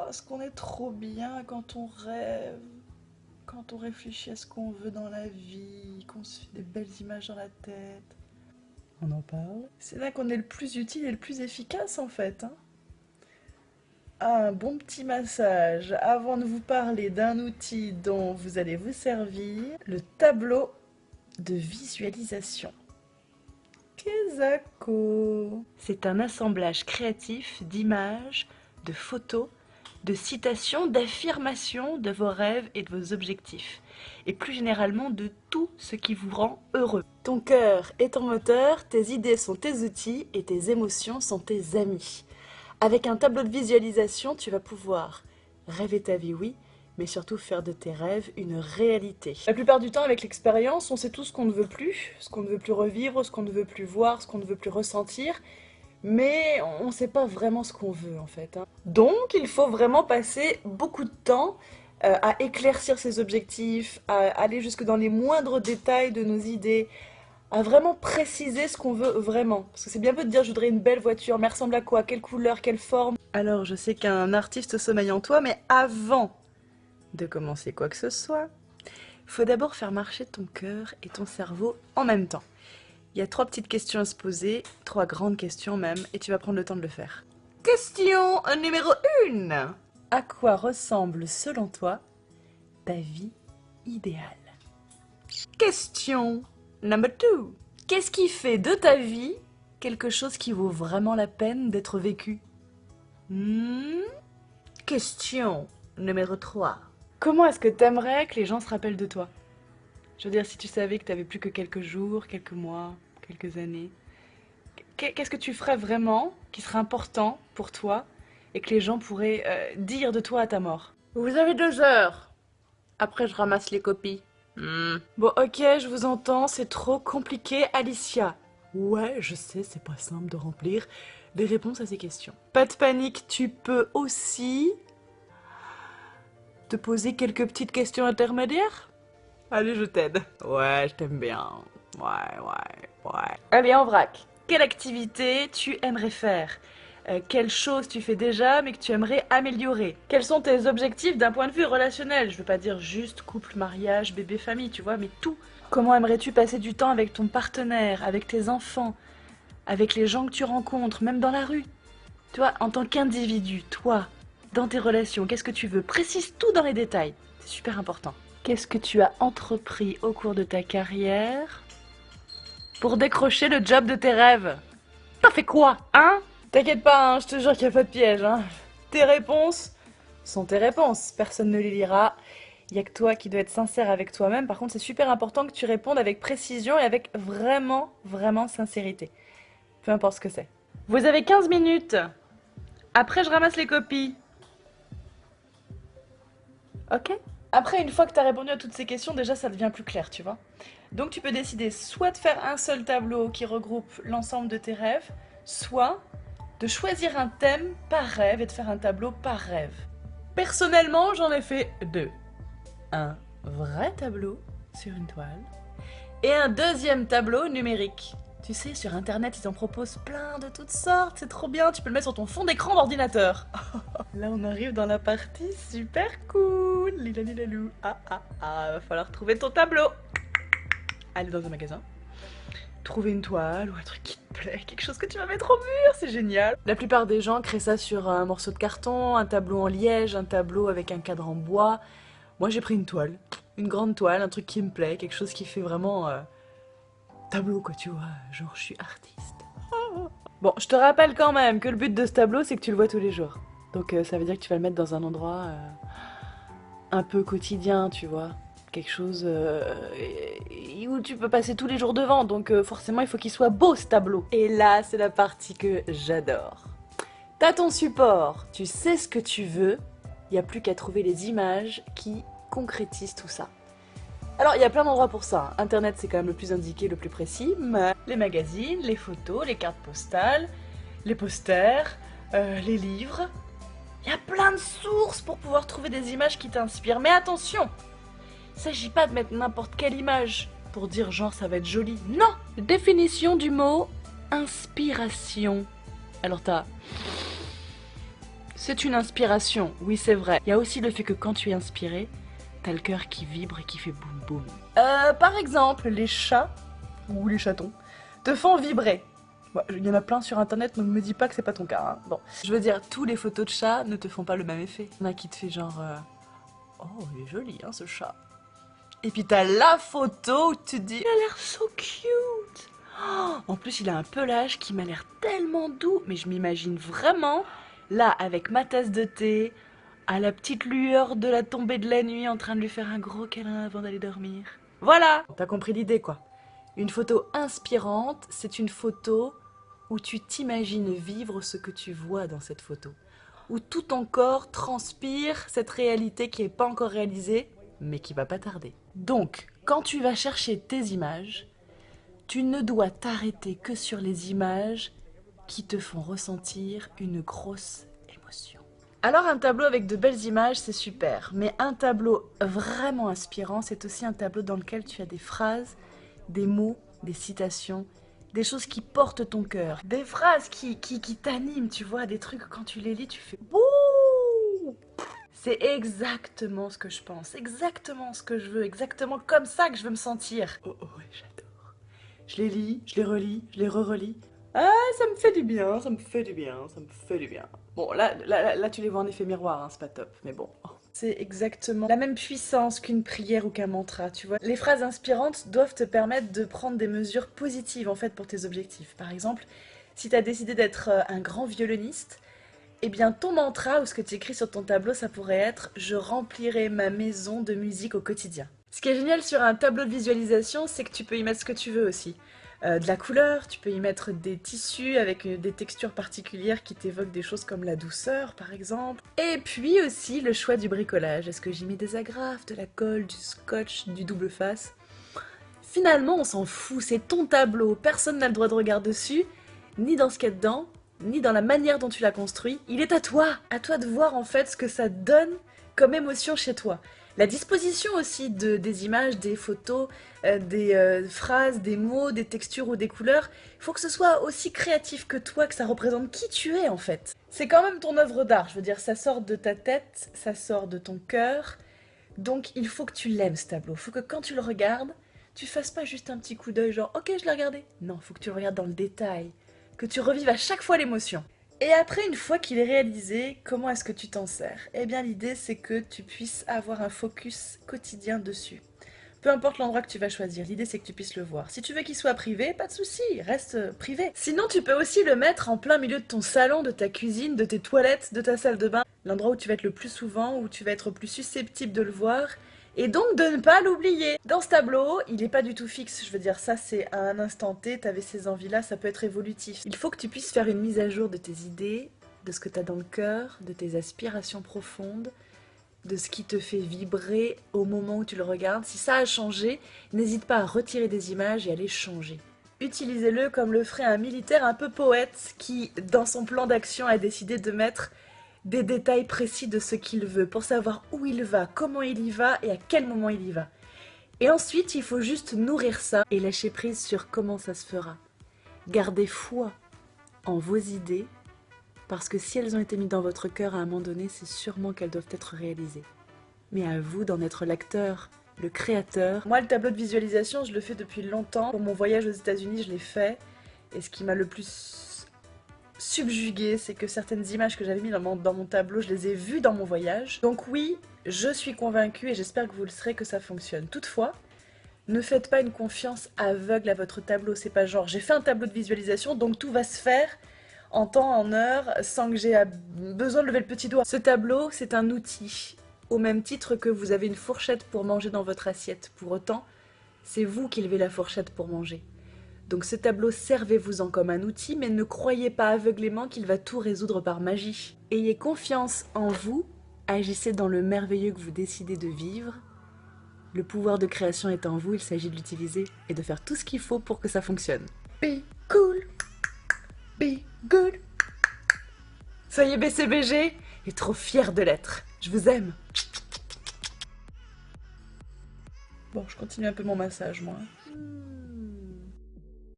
est-ce qu'on est trop bien quand on rêve, quand on réfléchit à ce qu'on veut dans la vie, qu'on se fait des belles images dans la tête. On en parle. C'est là qu'on est le plus utile et le plus efficace en fait, hein. Un bon petit massage avant de vous parler d'un outil dont vous allez vous servir, le tableau de visualisation. Kezako. C'est un assemblage créatif d'images, de photos, de citations, d'affirmations de vos rêves et de vos objectifs, et plus généralement de tout ce qui vous rend heureux. Ton cœur est ton moteur, tes idées sont tes outils et tes émotions sont tes amis. Avec un tableau de visualisation, tu vas pouvoir rêver ta vie, oui, mais surtout faire de tes rêves une réalité. La plupart du temps, avec l'expérience, on sait tout ce qu'on ne veut plus, ce qu'on ne veut plus revivre, ce qu'on ne veut plus voir, ce qu'on ne veut plus ressentir, mais on ne sait pas vraiment ce qu'on veut en fait, hein. Donc, il faut vraiment passer beaucoup de temps à éclaircir ses objectifs, à aller jusque dans les moindres détails de nos idées, à vraiment préciser ce qu'on veut vraiment. Parce que c'est bien beau de dire je voudrais une belle voiture, mais elle ressemble à quoi? Quelle couleur? Quelle forme? Alors, je sais qu'un artiste sommeille en toi, mais avant de commencer quoi que ce soit, il faut d'abord faire marcher ton cœur et ton cerveau en même temps. Il y a 3 petites questions à se poser, 3 grandes questions même, et tu vas prendre le temps de le faire. Question numéro 1. À quoi ressemble, selon toi, ta vie idéale? Question number 2. Qu'est-ce qui fait de ta vie quelque chose qui vaut vraiment la peine d'être vécu? Question numéro 3. Comment est-ce que t'aimerais que les gens se rappellent de toi? Je veux dire, si tu savais que t'avais plus que quelques jours, quelques mois, quelques années, qu'est-ce que tu ferais vraiment qui serait important pour toi et que les gens pourraient dire de toi à ta mort? Vous avez 2 heures. Après, je ramasse les copies. Bon, ok, je vous entends, c'est trop compliqué, Alicia. Ouais, je sais, c'est pas simple de remplir des réponses à ces questions. Pas de panique, tu peux aussi te poser quelques petites questions intermédiaires. Allez, je t'aide. Ouais, je t'aime bien. Ouais. Allez, en vrac. Quelle activité tu aimerais faire? Quelle chose tu fais déjà mais que tu aimerais améliorer? Quels sont tes objectifs d'un point de vue relationnel? Je veux pas dire juste couple, mariage, bébé, famille, tu vois, mais tout. Comment aimerais-tu passer du temps avec ton partenaire, avec tes enfants, avec les gens que tu rencontres, même dans la rue? Tu vois, en tant qu'individu, toi, dans tes relations, qu'est-ce que tu veux? Précise tout dans les détails. C'est super important. Qu'est-ce que tu as entrepris au cours de ta carrière pour décrocher le job de tes rêves? T'as fait quoi, hein? T'inquiète pas, hein, je te jure qu'il n'y a pas de piège, hein. Tes réponses sont tes réponses. Personne ne les lira. Il n'y a que toi qui dois être sincère avec toi-même. Par contre, c'est super important que tu répondes avec précision et avec vraiment, vraiment sincérité. Peu importe ce que c'est. Vous avez 15 minutes. Après, je ramasse les copies. Ok? Après, une fois que tu as répondu à toutes ces questions, déjà, ça devient plus clair, tu vois. Donc, tu peux décider soit de faire un seul tableau qui regroupe l'ensemble de tes rêves, soit de choisir un thème par rêve et de faire un tableau par rêve. Personnellement, j'en ai fait 2. Un vrai tableau sur une toile et un deuxième tableau numérique. Tu sais, sur internet, ils en proposent plein de toutes sortes, c'est trop bien, tu peux le mettre sur ton fond d'écran d'ordinateur. Là, on arrive dans la partie super cool. Lilalou. Va falloir trouver ton tableau. Aller dans un magasin, trouver une toile ou un truc qui te plaît, quelque chose que tu vas mettre au mur, c'est génial. La plupart des gens créent ça sur un morceau de carton, un tableau en liège, un tableau avec un cadre en bois. Moi, j'ai pris une toile, une grande toile, un truc qui me plaît, quelque chose qui fait vraiment tableau, quoi, tu vois, genre je suis artiste. Bon, je te rappelle quand même que le but de ce tableau, c'est que tu le vois tous les jours. Donc ça veut dire que tu vas le mettre dans un endroit un peu quotidien, tu vois. Quelque chose où tu peux passer tous les jours devant. Donc forcément, il faut qu'il soit beau, ce tableau. Et là, c'est la partie que j'adore. T'as ton support, tu sais ce que tu veux. Il n'y a plus qu'à trouver les images qui concrétisent tout ça. Alors, il y a plein d'endroits pour ça. Internet, c'est quand même le plus indiqué, le plus précis. Mais les magazines, les photos, les cartes postales, les posters, les livres. Il y a plein de sources pour pouvoir trouver des images qui t'inspirent. Mais attention, il ne s'agit pas de mettre n'importe quelle image pour dire genre ça va être joli. Non! Définition du mot inspiration. Alors t'as C'est une inspiration, oui c'est vrai. Il y a aussi le fait que quand tu es inspiré, t'as le cœur qui vibre et qui fait boum boum. Par exemple, les chats, ou les chatons, te font vibrer. Bon, il y en a plein sur internet, donc me dis pas que c'est pas ton cas. Hein. Bon, je veux dire, tous les photos de chats ne te font pas le même effet. Il y en a qui te fait genre, oh il est joli hein ce chat. Et puis t'as la photo où tu te dis, il a l'air so cute. Oh, en plus il a un pelage qui m'a l'air tellement doux, mais je m'imagine vraiment là avec ma tasse de thé, à la petite lueur de la tombée de la nuit, en train de lui faire un gros câlin avant d'aller dormir. Voilà, t'as compris l'idée quoi. Une photo inspirante, c'est une photo où tu t'imagines vivre ce que tu vois dans cette photo. Où tout ton corps transpire cette réalité qui n'est pas encore réalisée, mais qui va pas tarder. Donc, quand tu vas chercher tes images, tu ne dois t'arrêter que sur les images qui te font ressentir une grosse émotion. Alors un tableau avec de belles images, c'est super, mais un tableau vraiment inspirant, c'est aussi un tableau dans lequel tu as des phrases, des mots, des citations, des choses qui portent ton cœur, des phrases qui t'animent, tu vois, des trucs quand tu les lis, tu fais bouh. C'est exactement ce que je pense, exactement ce que je veux, exactement comme ça que je veux me sentir. Oh oh, ouais, j'adore. Je les lis, je les relis, je les re-relis. Ah, ça me fait du bien, ça me fait du bien, ça me fait du bien. Bon, là tu les vois en effet miroir, hein, c'est pas top, mais bon. C'est exactement la même puissance qu'une prière ou qu'un mantra, tu vois. Les phrases inspirantes doivent te permettre de prendre des mesures positives, en fait, pour tes objectifs. Par exemple, si tu as décidé d'être un grand violoniste, eh bien, ton mantra ou ce que tu écris sur ton tableau, ça pourrait être « Je remplirai ma maison de musique au quotidien ». Ce qui est génial sur un tableau de visualisation, c'est que tu peux y mettre ce que tu veux aussi. De la couleur, tu peux y mettre des tissus avec des textures particulières qui t'évoquent des choses comme la douceur par exemple. Et puis aussi le choix du bricolage. Est-ce que j'ai mis des agrafes, de la colle, du scotch, du double face? Finalement on s'en fout, c'est ton tableau, personne n'a le droit de regarder dessus, ni dans ce qu'il y a dedans, ni dans la manière dont tu l'as construit. Il est à toi de voir en fait ce que ça donne comme émotion chez toi. La disposition aussi des images, des photos, des phrases, des mots, des textures ou des couleurs, il faut que ce soit aussi créatif que toi, que ça représente qui tu es en fait. C'est quand même ton œuvre d'art, je veux dire, ça sort de ta tête, ça sort de ton cœur, donc il faut que tu l'aimes ce tableau, il faut que quand tu le regardes, tu fasses pas juste un petit coup d'œil genre « ok, je l'ai regardé ». Non, il faut que tu le regardes dans le détail, que tu revives à chaque fois l'émotion. Et après, une fois qu'il est réalisé, comment est-ce que tu t'en sers? Eh bien, l'idée, c'est que tu puisses avoir un focus quotidien dessus. Peu importe l'endroit que tu vas choisir, l'idée, c'est que tu puisses le voir. Si tu veux qu'il soit privé, pas de souci, reste privé. Sinon, tu peux aussi le mettre en plein milieu de ton salon, de ta cuisine, de tes toilettes, de ta salle de bain. L'endroit où tu vas être le plus souvent, où tu vas être plus susceptible de le voir. Et donc de ne pas l'oublier. Dans ce tableau, il n'est pas du tout fixe, je veux dire ça c'est à un instant T, t'avais ces envies-là, ça peut être évolutif. Il faut que tu puisses faire une mise à jour de tes idées, de ce que t'as dans le cœur, de tes aspirations profondes, de ce qui te fait vibrer au moment où tu le regardes. Si ça a changé, n'hésite pas à retirer des images et à les changer. Utilisez-le comme le ferait un militaire un peu poète qui, dans son plan d'action, a décidé de mettre des détails précis de ce qu'il veut, pour savoir où il va, comment il y va et à quel moment il y va. Et ensuite, il faut juste nourrir ça et lâcher prise sur comment ça se fera. Gardez foi en vos idées, parce que si elles ont été mises dans votre cœur à un moment donné, c'est sûrement qu'elles doivent être réalisées. Mais à vous d'en être l'acteur, le créateur. Moi, le tableau de visualisation, je le fais depuis longtemps. Pour mon voyage aux États-Unis, je l'ai fait. Et ce qui m'a le plus subjugué, c'est que certaines images que j'avais mises dans mon tableau, je les ai vues dans mon voyage. Donc oui, je suis convaincue et j'espère que vous le serez que ça fonctionne. Toutefois, ne faites pas une confiance aveugle à votre tableau. C'est pas genre j'ai fait un tableau de visualisation donc tout va se faire en temps, en heure, sans que j'ai besoin de lever le petit doigt. Ce tableau, c'est un outil, au même titre que vous avez une fourchette pour manger dans votre assiette. Pour autant, c'est vous qui levez la fourchette pour manger. Donc ce tableau, servez-vous-en comme un outil, mais ne croyez pas aveuglément qu'il va tout résoudre par magie. Ayez confiance en vous, agissez dans le merveilleux que vous décidez de vivre. Le pouvoir de création est en vous, il s'agit de l'utiliser et de faire tout ce qu'il faut pour que ça fonctionne. Be cool, be good. Soyez BCBG et trop fiers de l'être. Je vous aime. Bon, je continue un peu mon massage, moi.